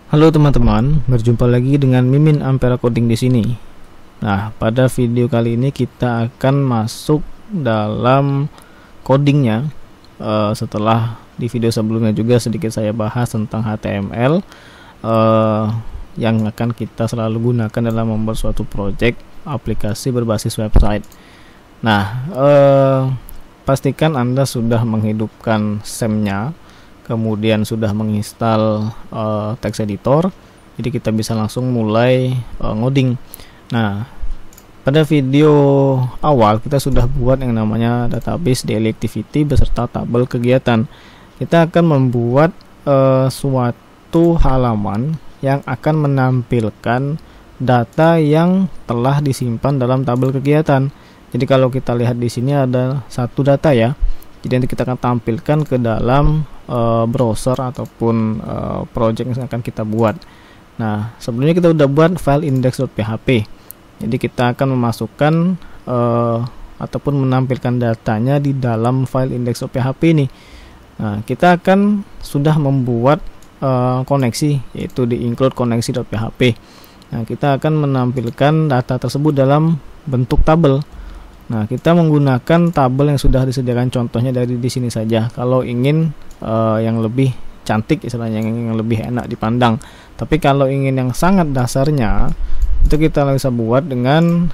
Halo teman-teman, berjumpa lagi dengan Mimin Ampera Coding di sini. Nah, pada video kali ini kita akan masuk dalam codingnya. Setelah di video sebelumnya juga sedikit saya bahas tentang HTML yang akan kita selalu gunakan dalam membuat suatu project aplikasi berbasis website. Nah, pastikan Anda sudah menghidupkan SEM-nya, kemudian sudah menginstal text editor, jadi kita bisa langsung mulai ngoding. Nah, pada video awal kita sudah buat yang namanya database daily activity beserta tabel kegiatan. Kita akan membuat suatu halaman yang akan menampilkan data yang telah disimpan dalam tabel kegiatan. Jadi kalau kita lihat di sini ada satu data ya. Jadi nanti kita akan tampilkan ke dalam browser ataupun project yang akan kita buat. Nah, sebelumnya kita udah buat file index.php. Jadi kita akan memasukkan ataupun menampilkan datanya di dalam file index.php ini. Nah, kita akan sudah membuat koneksi, yaitu di include koneksi.php. Nah, kita akan menampilkan data tersebut dalam bentuk tabel. Nah, kita menggunakan tabel yang sudah disediakan, contohnya dari di sini saja. Kalau ingin yang lebih cantik, istilahnya yang lebih enak dipandang. Tapi kalau ingin yang sangat dasarnya, itu kita bisa buat dengan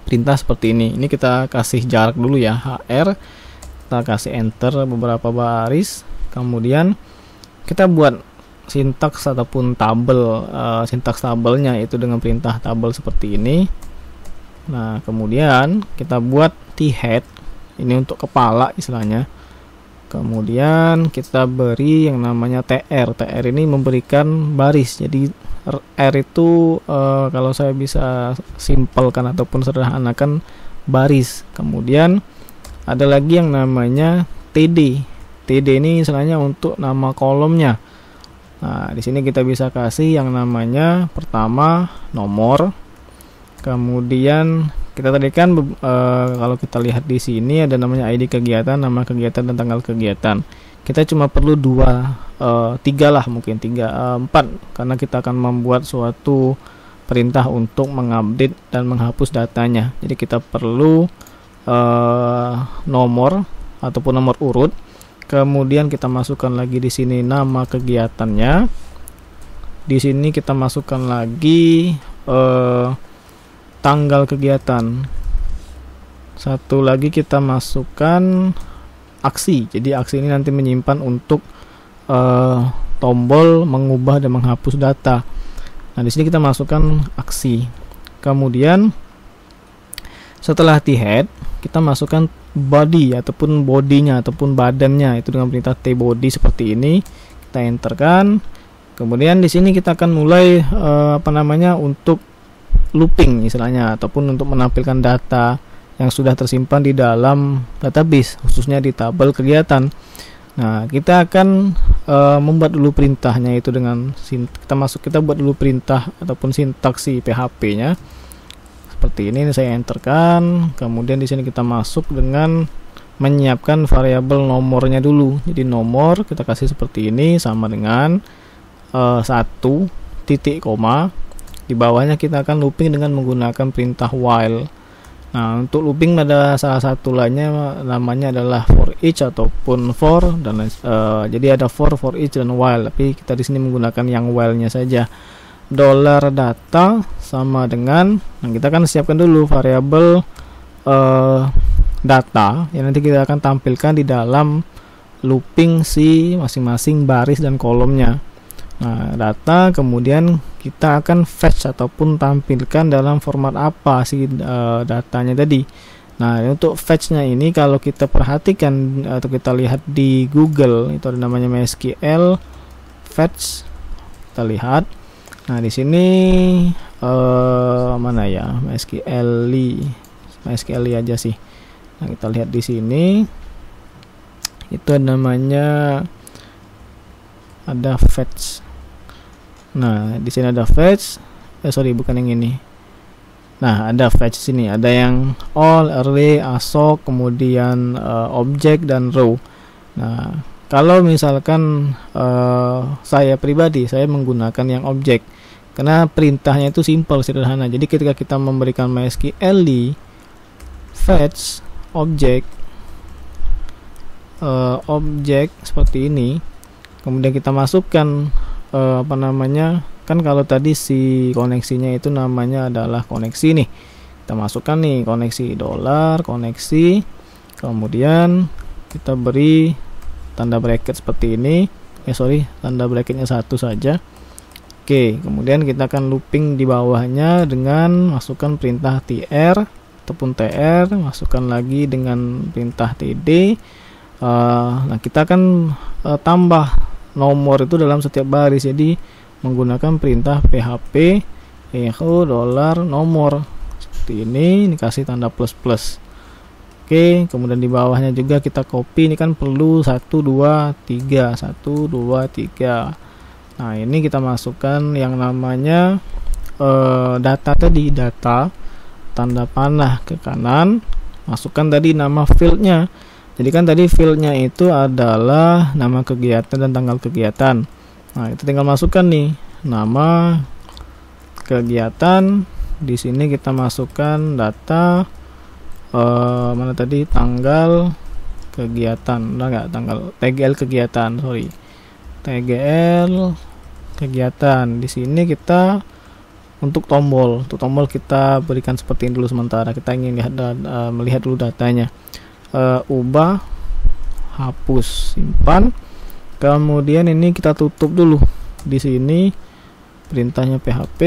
perintah seperti ini. Ini kita kasih jarak dulu ya, HR. Kita kasih enter beberapa baris. Kemudian kita buat sintaks ataupun tabel, sintaks tabelnya itu dengan perintah tabel seperti ini. Nah, kemudian kita buat t-head, ini untuk kepala istilahnya. Kemudian kita beri yang namanya tr. Tr ini memberikan baris. Jadi r itu kalau saya bisa simpelkan ataupun sederhanakan baris. Kemudian ada lagi yang namanya td. Td ini istilahnya untuk nama kolomnya. Nah, di sini kita bisa kasih yang namanya pertama nomor. Kemudian kita tadi kan kalau kita lihat di sini ada namanya ID kegiatan, nama kegiatan dan tanggal kegiatan. Kita cuma perlu 4 karena kita akan membuat suatu perintah untuk mengupdate dan menghapus datanya. Jadi kita perlu nomor ataupun nomor urut. Kemudian kita masukkan lagi di sini nama kegiatannya. Di sini kita masukkan lagi tanggal kegiatan. Satu lagi kita masukkan aksi. Jadi aksi ini nanti menyimpan untuk tombol mengubah dan menghapus data. Nah, di sini kita masukkan aksi. Kemudian setelah t-head kita masukkan body ataupun bodinya ataupun badannya, itu dengan perintah t-body seperti ini. Kita enterkan. Kemudian di sini kita akan mulai untuk looping istilahnya, ataupun untuk menampilkan data yang sudah tersimpan di dalam database, khususnya di tabel kegiatan. Nah, kita akan membuat dulu perintahnya, itu dengan kita buat dulu perintah ataupun sintaksi PHP-nya seperti ini. Saya enterkan. Kemudian di sini kita masuk dengan menyiapkan variabel nomornya dulu. Jadi nomor kita kasih seperti ini, sama dengan 1 titik koma. Di bawahnya kita akan looping dengan menggunakan perintah while. Nah, untuk looping ada salah satu lainnya, namanya adalah for each ataupun for, dan jadi ada for each dan while, tapi kita di sini menggunakan yang while-nya saja. $data sama dengan, nah kita akan siapkan dulu variabel data yang nanti kita akan tampilkan di dalam looping si masing-masing baris dan kolomnya. Nah, data, kemudian kita akan fetch ataupun tampilkan dalam format apa si datanya tadi. Nah, untuk fetch-nya ini kalau kita perhatikan atau kita lihat di Google, itu ada namanya MySQL fetch. Kita lihat. Nah, di sini mana ya? MySQL aja sih. Nah, kita lihat di sini. Itu namanya ada fetch. Nah, di sini ada fetch. Bukan yang ini. Nah, ada fetch sini, ada yang all, array, assoc, kemudian object dan row. Nah, Kalau misalkan saya pribadi, saya menggunakan yang objek karena perintahnya itu simple, sederhana. Jadi ketika kita memberikan MySQL fetch object seperti ini, kemudian kita masukkan kan kalau tadi si koneksinya itu namanya adalah koneksi nih, kita masukkan nih koneksi $ koneksi, kemudian kita beri tanda bracket seperti ini, tanda bracketnya 1 saja. Oke, kemudian kita akan looping di bawahnya dengan masukkan perintah tr ataupun tr, masukkan lagi dengan perintah td. Nah, kita akan tambah nomor itu dalam setiap baris, jadi menggunakan perintah php echo $nomor seperti ini, dikasih tanda plus plus. Oke, kemudian di bawahnya juga kita copy, ini kan perlu 1 2 3 1 2 3. Nah, ini kita masukkan yang namanya data tadi, data tanda panah ke kanan, masukkan tadi nama fieldnya. Jadi kan tadi fieldnya itu adalah nama kegiatan dan tanggal kegiatan. Nah, itu tinggal masukkan nih nama kegiatan. Di sini kita masukkan data mana tadi, tanggal kegiatan, tanggal tgl kegiatan, tgl kegiatan. Di sini kita untuk tombol kita berikan seperti ini dulu sementara. Kita ingin melihat dulu datanya. Ubah, hapus, simpan. Kemudian ini kita tutup dulu. Di sini perintahnya php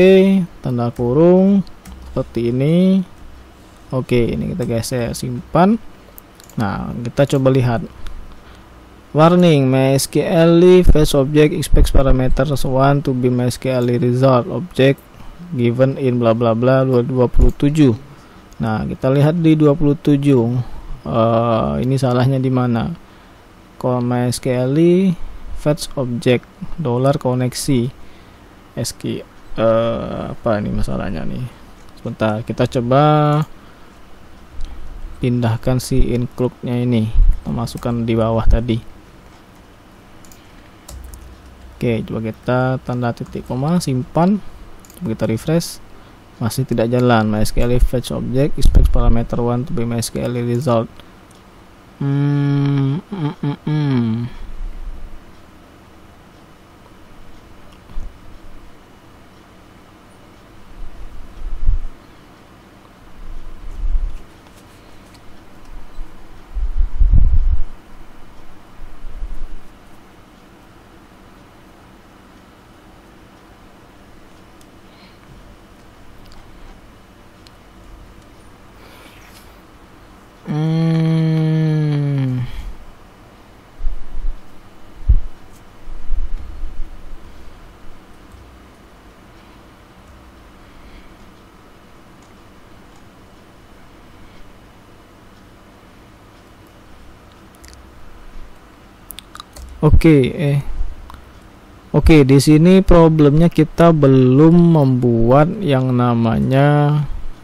tanda kurung seperti ini. Oke, ini kita geser, simpan. Nah, kita coba lihat. Warning, MySQL fetch object expects parameters 1 to be MySQL result object given in bla bla bla 27. Nah, kita lihat di 27. Ini salahnya di mana? Kalau MySQL fetch object $koneksi apa ini masalahnya nih? Sebentar, kita coba pindahkan si include-nya ini, kita masukkan di bawah tadi. Oke, coba kita tanda titik koma, simpan, coba kita refresh, masih tidak jalan. MySQL fetch object expects parameter 1 to be MySQL result. Oke, di sini problemnya kita belum membuat yang namanya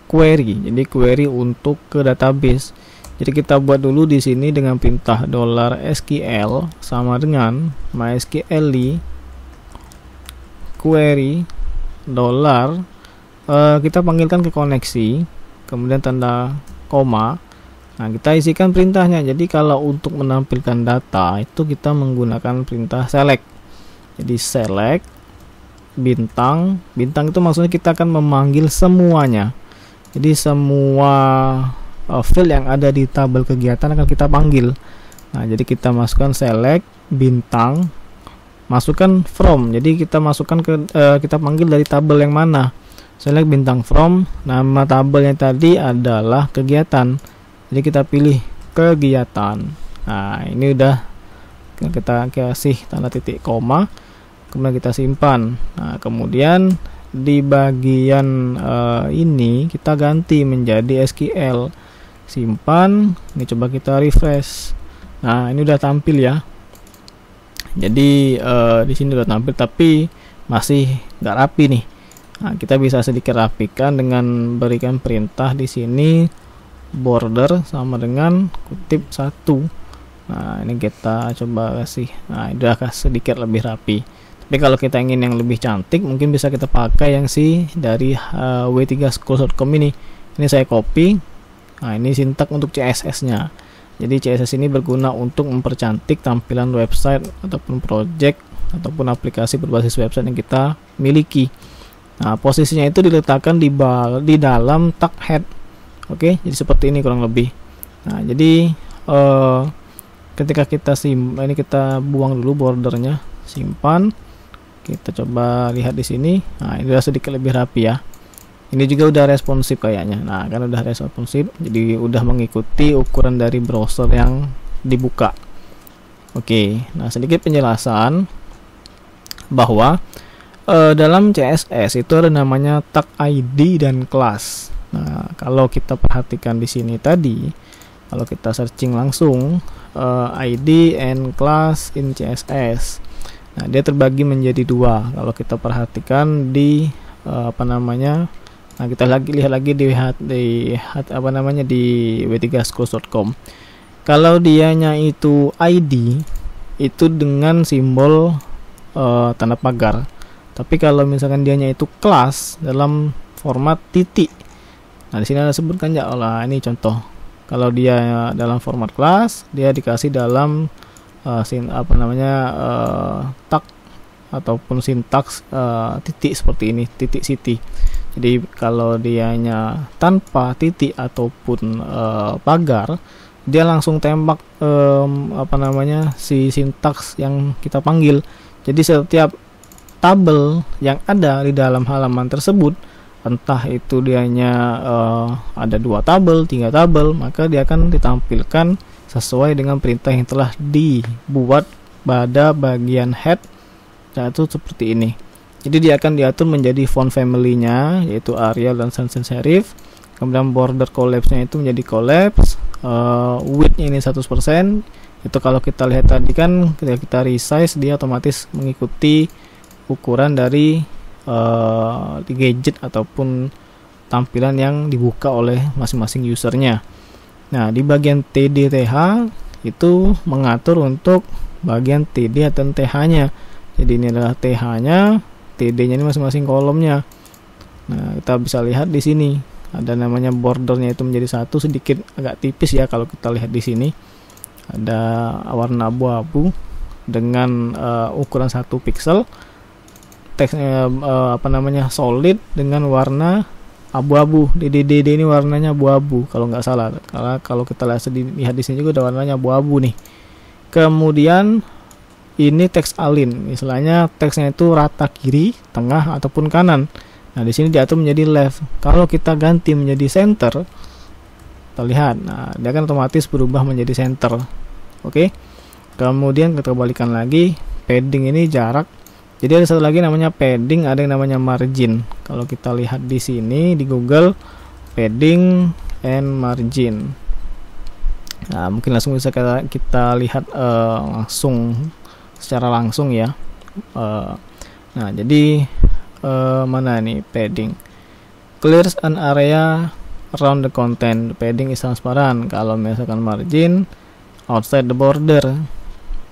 query. Jadi query untuk ke database. Jadi kita buat dulu di sini dengan perintah $SQL sama dengan MySQL query kita panggilkan ke koneksi, kemudian tanda koma. Nah, kita isikan perintahnya. Jadi kalau untuk menampilkan data itu kita menggunakan perintah select. Jadi select bintang itu maksudnya kita akan memanggil semuanya. Jadi semua field yang ada di tabel kegiatan akan kita panggil. Nah, jadi kita masukkan select bintang, masukkan from. Jadi kita masukkan kita panggil dari tabel yang mana. Select bintang from, nama tabelnya tadi adalah kegiatan. Jadi kita pilih kegiatan. Nah, ini udah kita kasih tanda titik koma, kemudian kita simpan. Nah, kemudian di bagian ini kita ganti menjadi SQL, simpan. Ini coba kita refresh. Nah, ini udah tampil ya. Jadi di sini udah tampil tapi masih nggak rapi nih. Nah, kita bisa sedikit rapikan dengan berikan perintah di sini border sama dengan kutip 1. Nah ini kita coba kasih, nah udah sedikit lebih rapi. Tapi kalau kita ingin yang lebih cantik, mungkin bisa kita pakai yang dari w3schools.com ini. Ini saya copy. Nah ini sintak untuk CSS nya. Jadi CSS ini berguna untuk mempercantik tampilan website ataupun project ataupun aplikasi berbasis website yang kita miliki. Nah posisinya itu diletakkan di dalam tag head. Oke, jadi seperti ini kurang lebih. Nah jadi ketika kita ini kita buang dulu bordernya, simpan. Kita coba lihat di sini. Nah ini udah sedikit lebih rapi ya. Ini juga udah responsif kayaknya. Nah kan udah responsif, jadi udah mengikuti ukuran dari browser yang dibuka. Oke, nah sedikit penjelasan bahwa dalam CSS itu ada namanya tag ID dan class. Nah kalau kita perhatikan di sini tadi, kalau kita searching langsung ID and class in CSS, nah dia terbagi menjadi dua. Kalau kita perhatikan di nah kita lihat lagi di w3schools.com. Kalau dianya itu ID itu dengan simbol tanda pagar, tapi kalau misalkan dianya itu kelas dalam format titik, nah di sini ada sebutkan ya, ini contoh. Kalau dia dalam format kelas, dia dikasih dalam tag ataupun sintaks titik seperti ini, titik city. Jadi kalau dianya tanpa titik ataupun pagar, dia langsung tembak si sintaks yang kita panggil. Jadi setiap tabel yang ada di dalam halaman tersebut, entah itu dianya ada 2 tabel, 3 tabel, maka dia akan ditampilkan sesuai dengan perintah yang telah dibuat pada bagian head, yaitu seperti ini. Jadi dia akan diatur menjadi font family-nya, yaitu Arial dan sans serif. Kemudian border collapse-nya itu menjadi collapse. Width-nya ini 100%. Itu kalau kita lihat tadi kan, ketika kita resize, dia otomatis mengikuti ukuran dari gadget ataupun tampilan yang dibuka oleh masing-masing usernya. Nah di bagian TD/TH itu mengatur untuk bagian TD dan TH-nya. Jadi ini adalah TH-nya, TD-nya ini masing-masing kolomnya. Nah kita bisa lihat di sini ada namanya bordernya itu menjadi 1, sedikit agak tipis ya kalau kita lihat di sini. Ada warna abu-abu dengan ukuran 1 pixel. Teksnya solid dengan warna abu-abu. DD ini warnanya abu-abu kalau nggak salah. Karena kalau kita lihat di sini juga ada warnanya abu-abu nih. Kemudian ini teks align, istilahnya teksnya itu rata kiri, tengah ataupun kanan. Nah di sini diatur menjadi left. Kalau kita ganti menjadi center, kita lihat, nah dia akan otomatis berubah menjadi center. Oke. Kemudian kita kembalikan lagi, padding ini jarak. Jadi ada satu lagi namanya padding, ada yang namanya margin. Kalau kita lihat di sini di Google, padding and margin. Nah mungkin langsung bisa kita lihat secara langsung ya. Nah jadi mana nih padding, clears an area around the content. Padding is transparent. Kalau misalkan margin, outside the border.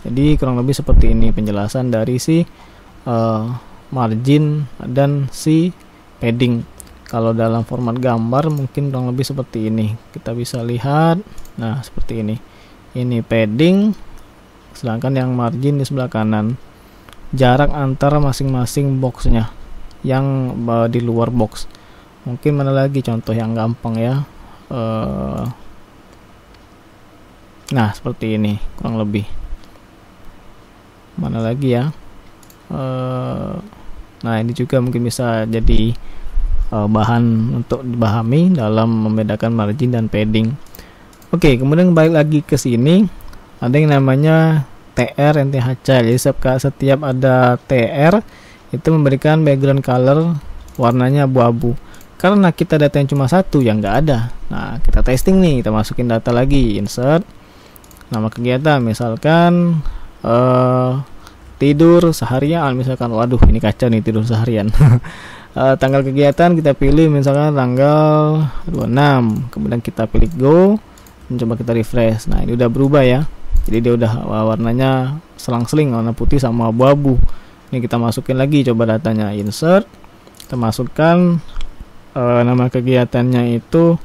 Jadi kurang lebih seperti ini penjelasan dari si margin dan si padding. Kalau dalam format gambar mungkin kurang lebih seperti ini, kita bisa lihat. Nah seperti ini padding, sedangkan yang margin di sebelah kanan. Jarak antara masing-masing boxnya yang di luar box. Mungkin mana lagi contoh yang gampang ya. Nah seperti ini kurang lebih. Mana lagi ya. Nah ini juga mungkin bisa jadi bahan untuk dipahami dalam membedakan margin dan padding. Oke, kemudian balik lagi ke sini, ada yang namanya TR dan THC. Jadi setiap ada TR itu memberikan background color warnanya abu-abu. Karena kita data yang cuma 1 yang nggak ada. Nah kita testing nih, kita masukin data lagi, insert nama kegiatan, misalkan tidur seharian, misalkan. Waduh ini kacau nih, tidur seharian. Tanggal kegiatan kita pilih misalkan tanggal 26, kemudian kita pilih go, mencoba kita refresh. Nah ini udah berubah ya. Jadi dia udah warnanya selang-seling, warna putih sama abu-abu. Ini kita masukin lagi, coba datanya, insert, kita masukkan nama kegiatannya itu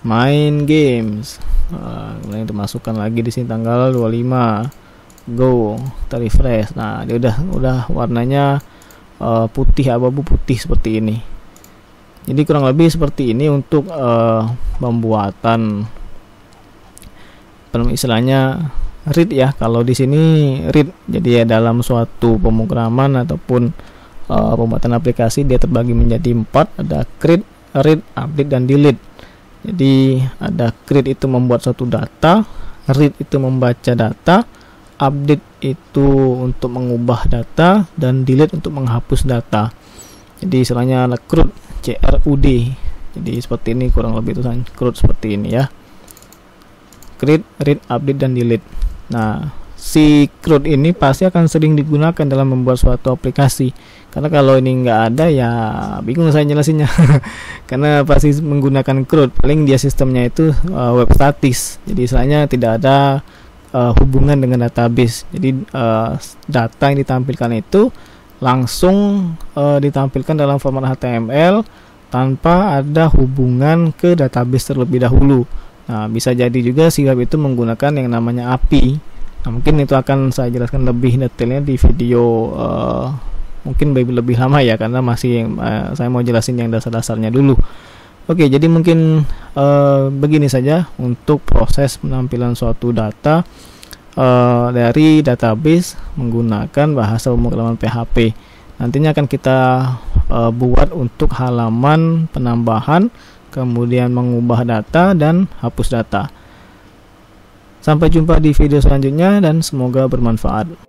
main games. Kemudian kita masukkan lagi di sini tanggal 25, go, kita refresh. Nah, dia udah warnanya putih, abu-abu putih seperti ini. Jadi kurang lebih seperti ini untuk pembuatan istilahnya read ya. Kalau di sini read, jadi ya dalam suatu pemrograman ataupun pembuatan aplikasi dia terbagi menjadi 4, ada create, read, update, dan delete. Jadi ada create itu membuat suatu data, read itu membaca data, update itu untuk mengubah data, dan delete untuk menghapus data. Jadi istilahnya CRUD, CRUD. Jadi seperti ini kurang lebih itu CRUD seperti ini ya. Create, read, update, dan delete. Nah, si CRUD ini pasti akan sering digunakan dalam membuat suatu aplikasi. Karena kalau ini nggak ada ya bingung saya jelasinnya. Karena pasti menggunakan CRUD. Paling dia sistemnya itu web statis. Jadi istilahnya tidak ada hubungan dengan database. Jadi data yang ditampilkan itu langsung ditampilkan dalam format HTML tanpa ada hubungan ke database terlebih dahulu. Nah, bisa jadi juga si web itu menggunakan yang namanya API. Nah, mungkin itu akan saya jelaskan lebih detailnya di video mungkin lebih lama ya, karena masih saya mau jelasin yang dasar-dasarnya dulu. Oke, jadi mungkin begini saja untuk proses penampilan suatu data dari database menggunakan bahasa pemrograman PHP. Nantinya akan kita buat untuk halaman penambahan, kemudian mengubah data dan hapus data. Sampai jumpa di video selanjutnya dan semoga bermanfaat.